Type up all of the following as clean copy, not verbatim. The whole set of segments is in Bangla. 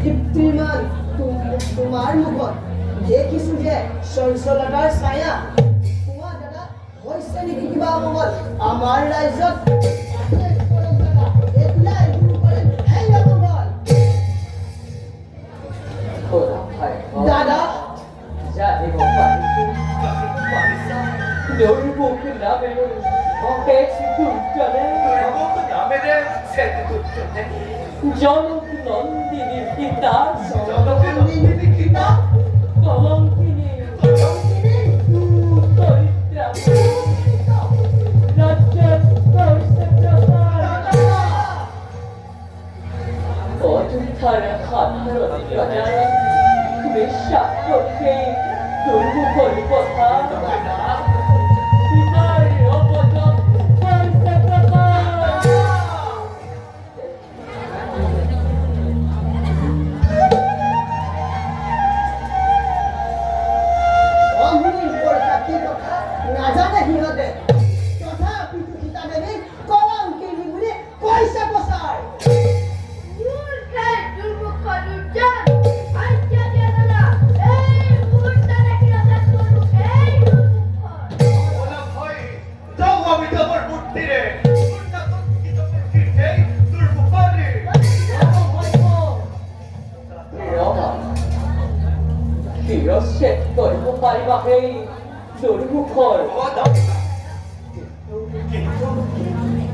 দীপ্তিমান তোমাৰ মুখত দেখিছো যে চঞ্চলতাৰ ছায়া। তোমাৰ দাদা হৈছে নেকি কিবা অমংগল আমাৰ ৰাজ্যত? দাদা জনক নন্দিনীর পিতা কলঙ্কিনী অযোধ্যার বিশ্বাস করতে দুর্মুখর কথা পিতার অপযোগ নাজানে সিহঁতে তথাপি সীতা দেৱী কলংকিনী বুলি কৈছে প্ৰচাৰ। শিৰচ্ছেদ কৰিব পাৰিবা সেই দুৰ্মুখৰ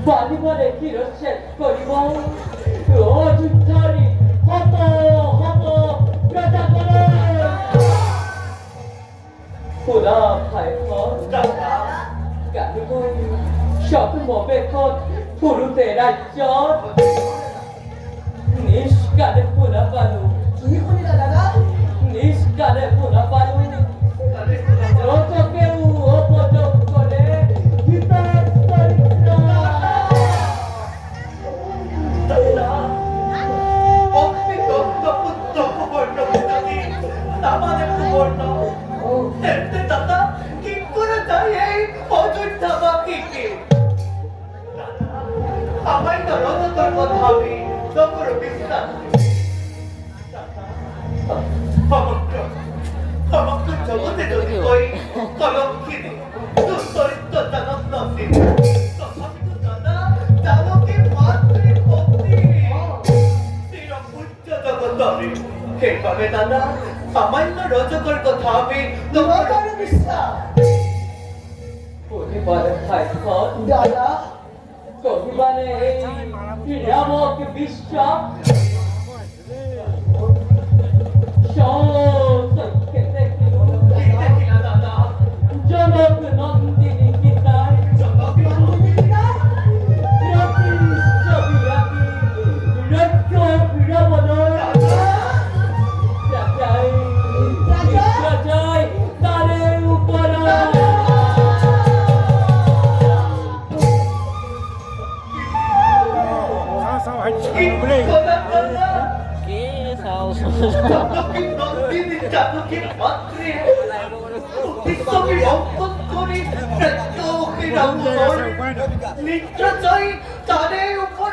পাৰিবাৰে শিৰচ্ছেদ কৰিব অযোধ্যাৰী হত হত প্ৰজাসকলে। শুনা ভাইখন গানকৈ স্বপ্নবেশত ফুৰোতে ৰাজ্যত নিষ্কাৰে শুনা পালো। কি শুনিলা দাদা? নিষ্কাৰে শুনা পালো ৰজকেও অপযোগ কৰে গীতাৰ চৰিত্ৰ। আমায় তো রজতর কথা আমি তবুর বিশ্বাস সমগ্র জগতে যদি কই কলঙ্কিনী দুশ্চরিত্র জনক নন্দিনী তথাপি তো দাদা জানকী মাতৃভক্তি চিরপূজ্য জগতরে সেইভাবে দাদা সামান্য রজকের কথা আমি তোমার বিশ্বাস পরিবারে ভাইখন দাদা কহিবানে এই রামক বিশ্বাস জনক নন্দিনী গীতার তারে উপর জানকীর মাতৃ বিশ্বকে অঙ্কন করে নিশ্চয় তাদের উপর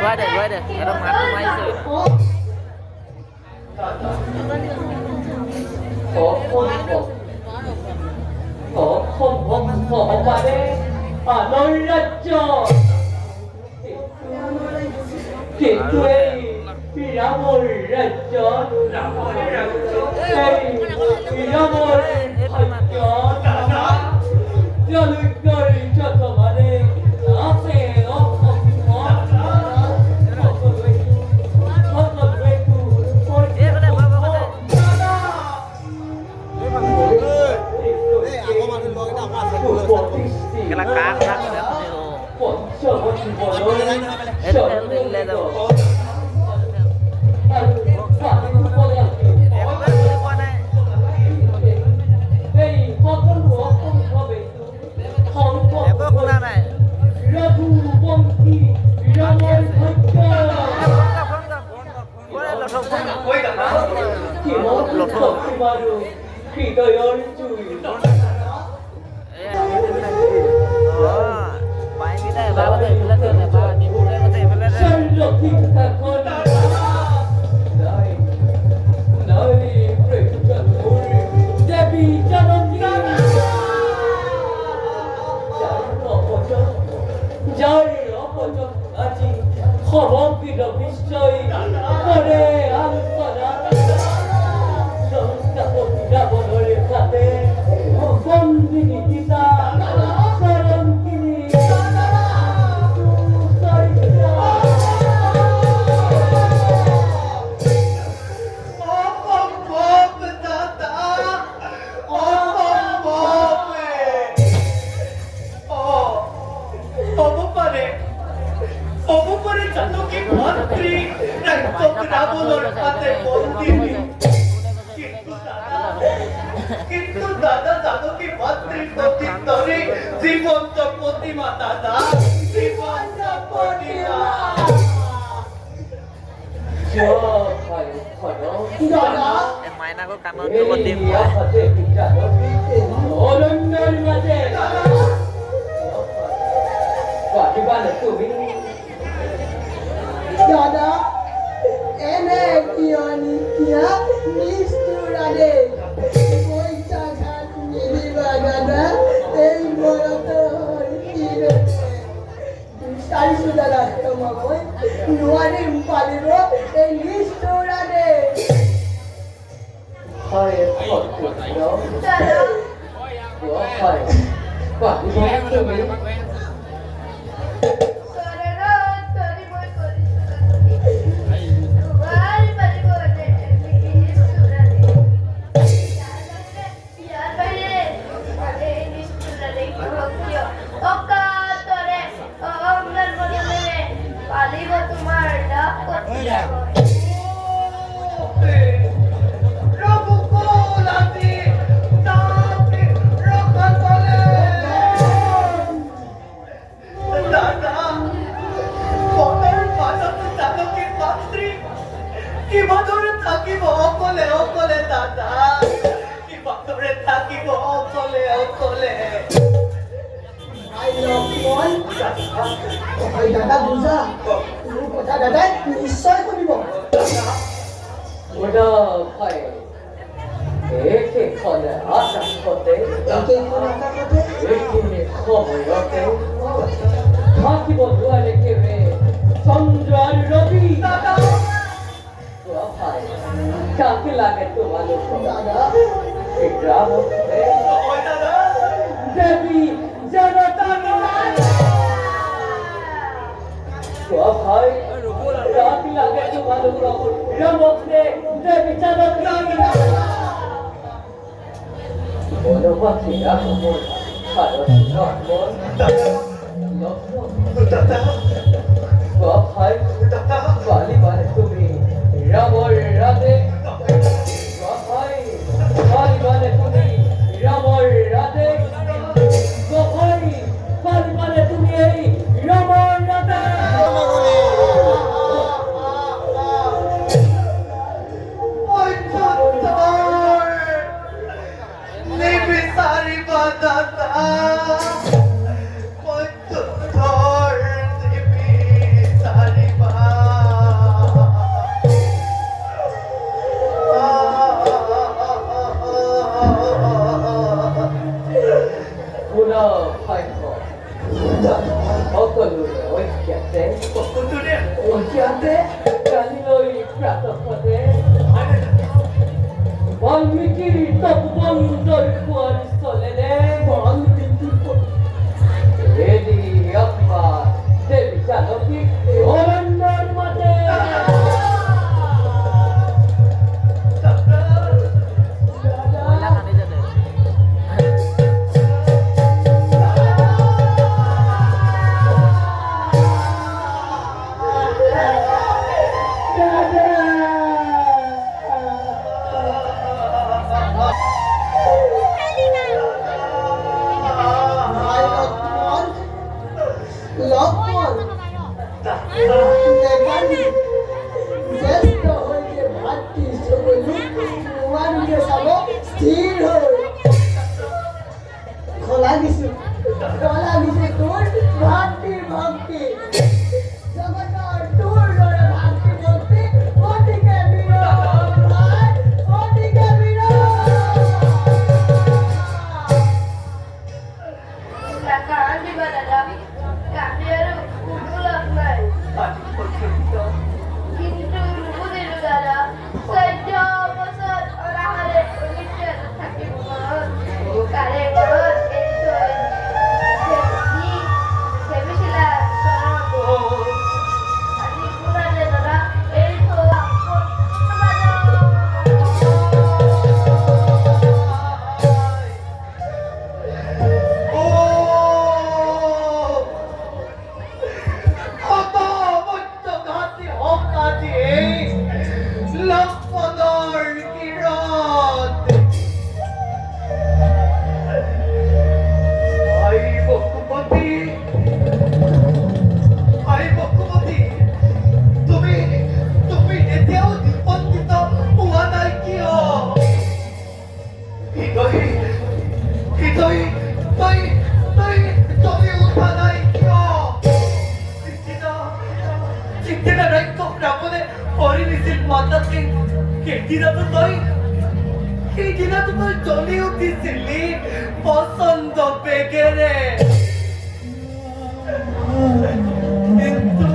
Kuha deh, kalau mati mai sih. অবারে আলোর রাজ্য কিন্তু এই রামর রাজ্য এই রামর ভাগ্য জলুকর যত মানে আছে Kelakar lah হৃদয়ৰ জুই বাইকেইটা এবাৰ কথা এইফালে থৈ এবাৰ ডিপুলে কথা এইফালে থৈ লক্ষী ঠাকুৰ নাই নাই প্ৰেমচন্দ্ৰ দেৱী জননী যাৰ অপজন আজি সমগ্ৰ বিশ্বই কৰে আলোচনা রাবণের সাথে বন্দিনী গীতা সরঙ্গিনী অসম্ভব দাদা অসম্ভব হব পারে জানকী মন্ত্রী রাক্ষস রাবণের হাতে বন্দিনী কিন্তু দাদা জানকী মন্ত্রীর প্রতিত্তরে জীবন্ত প্রতিমা দাদা জীবন্ত প্রতিমা মাইনাকো কাণত লগত দিম অরণ্যের মাঝে তুমি দাদা এনে কিয়নি কিয়া নিষ্ঠুরারে পয়সা ঘাট মিলিবা দাদা এই বয়ত হইতিরে বিচাৰিছো দাদা তোমাকৈ নোৱাৰিম পালিব এই নিষ্ঠুৰাৰে হয় তুমি দাদা বুঝা মোৰ কথা দাদাই নিশ্চয় শুনিব ওটা হয় একে খলে আশা করতে এইকেইখন আকাশতে একে সময়তে থাকিব দুয়ারে কেবে চন্দ্র আর রবি হয় কাকে লাগে তোমার দাদা গ্রাম দেবী জনতা ভাই কাকে লাগে তোমার গ্রামে দেবী জনতা বলো পাখিরা খবর ভারত নর্মল ভাই বালি বারে তুমি রাবর রাধে ভাই বালি বারে তুমি রাবর রাধে ভাই বালি বারে তুমি এই রাবর রাধে বাল্মীকির তপবন্ধর কুয়ার স্থলে দেবী আত্মা দেবী জানকী অরণ্যের মাঝে মহিলা কান্দি যাতে লক্ষ্মণ দেখানি জ্যেষ্ঠ হইতে ভাতৃ সকলু তোমার চাব স্থিৰ হৈ খলাগিছো তোৰ ভক্তি ভক্তি জগতৰ তোৰ দৰে ভক্তি ভক্তি অতিকে বিৰল ভাই, অতিকে বিৰল। Belakangan juga dada kami ada kumpulan lain. Adik bercerita. Kintu lugu dulu dada. Sejauh besar orang ada pengikat sakit banget. Kalian banget itu jadi kami sila seorang adik pun ada dada itu aku চলি উঠিছিলি পছন্দ বেগেৰে কিন্তু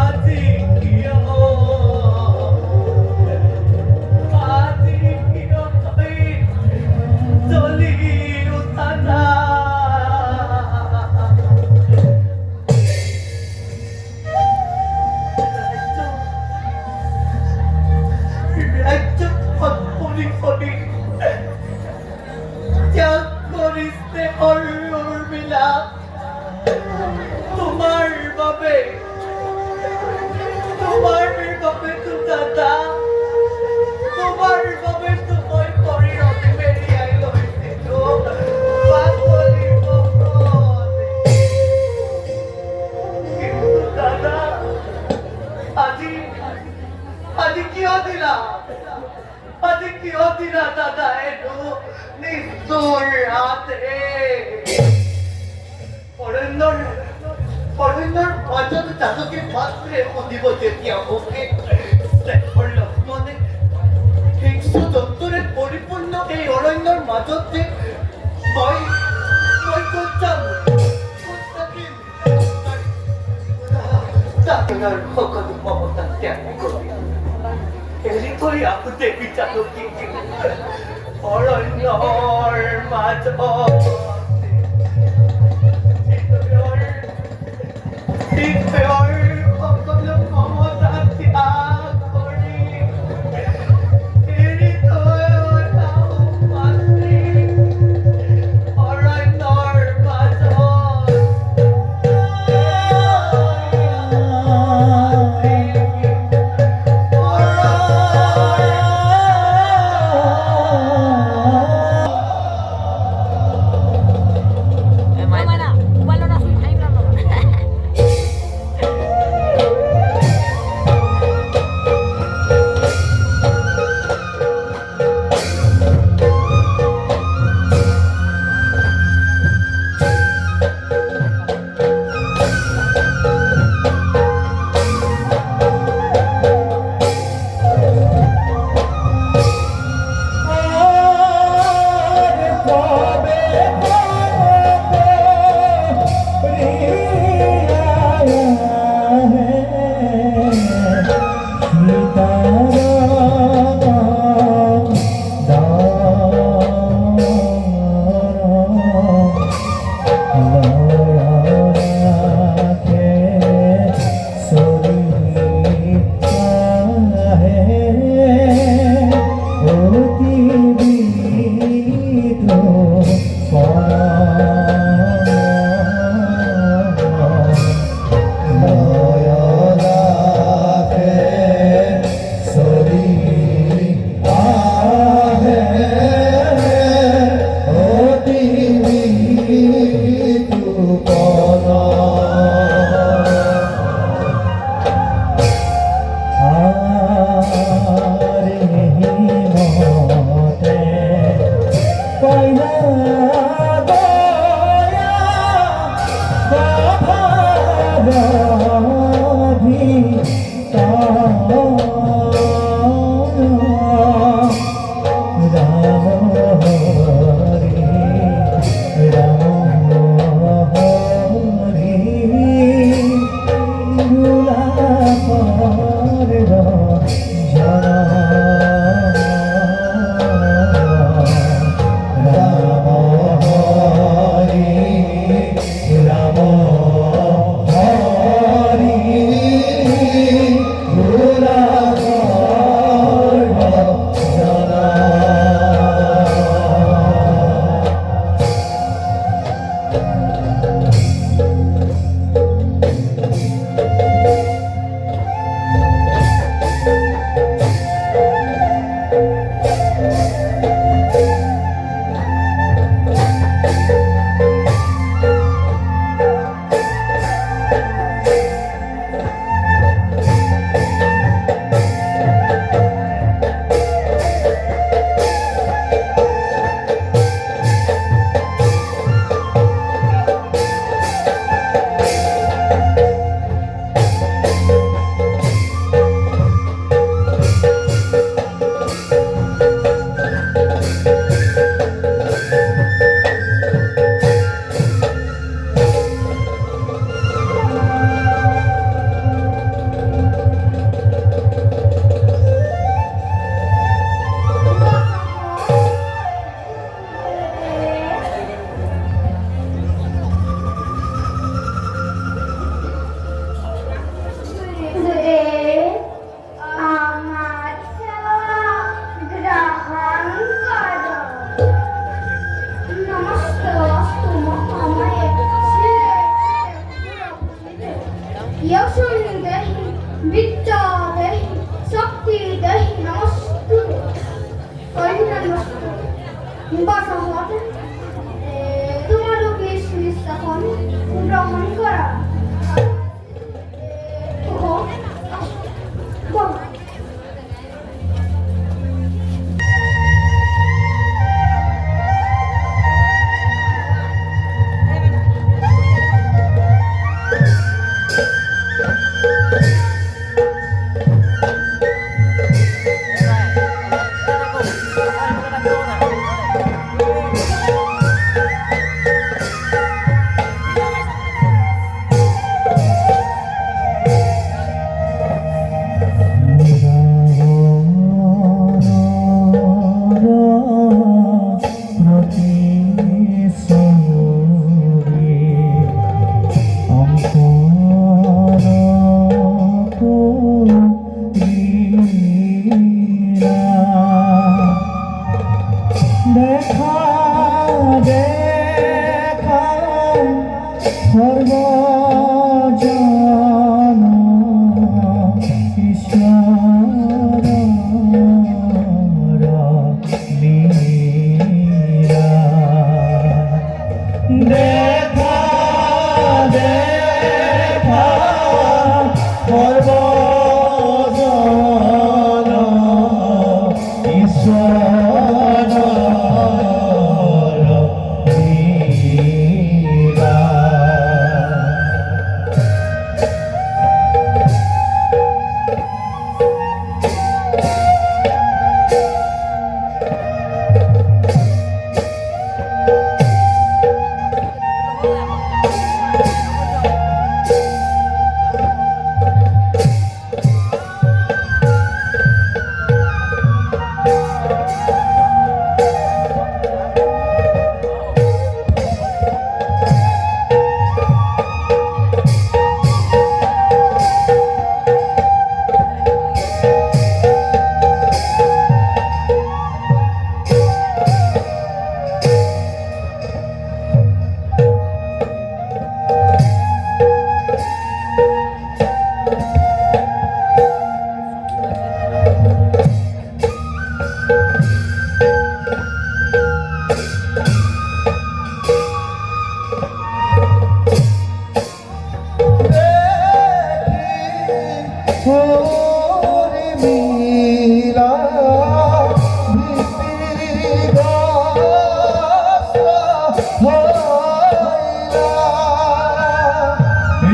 আজি কিয় তই চলি উঠা নাই? দাদা এনো নিশ্চয় হাতে অৰণ্যৰ মাজত জাতকে মাত্ৰে সুধিব যেতিয়া মোকে লক্ষ্মণে হিংস্ৰ জন্তুৰে পৰিপূৰ্ণ এই অৰণ্যৰ মাজত যে মই ক'ত যাম, ক'ত থাকিম? আপোনাৰ সকলো মমতা ত্যাগ কৰি এৰি থৈ আহোঁতে বিচাৰকি অৰণ্যৰ মাজত সকলো মমতা ত্যাগ কৰি এৰি থৈ অৰণ্যৰ মাজত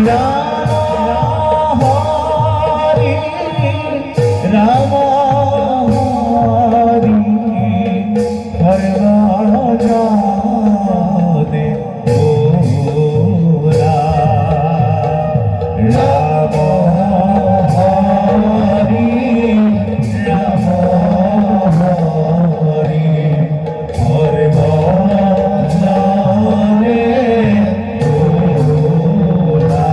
Rama Hari Rama Hari Harva Jane Bhola Rama Hari Rama Hari Harva Jane Bhola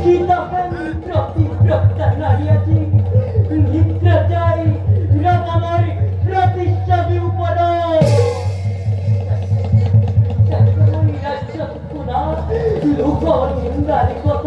Kita kan mitra nari aji, mitra jai, rata mari, rati sabi upada. Jangan raja kuna, lupa menghindari kota.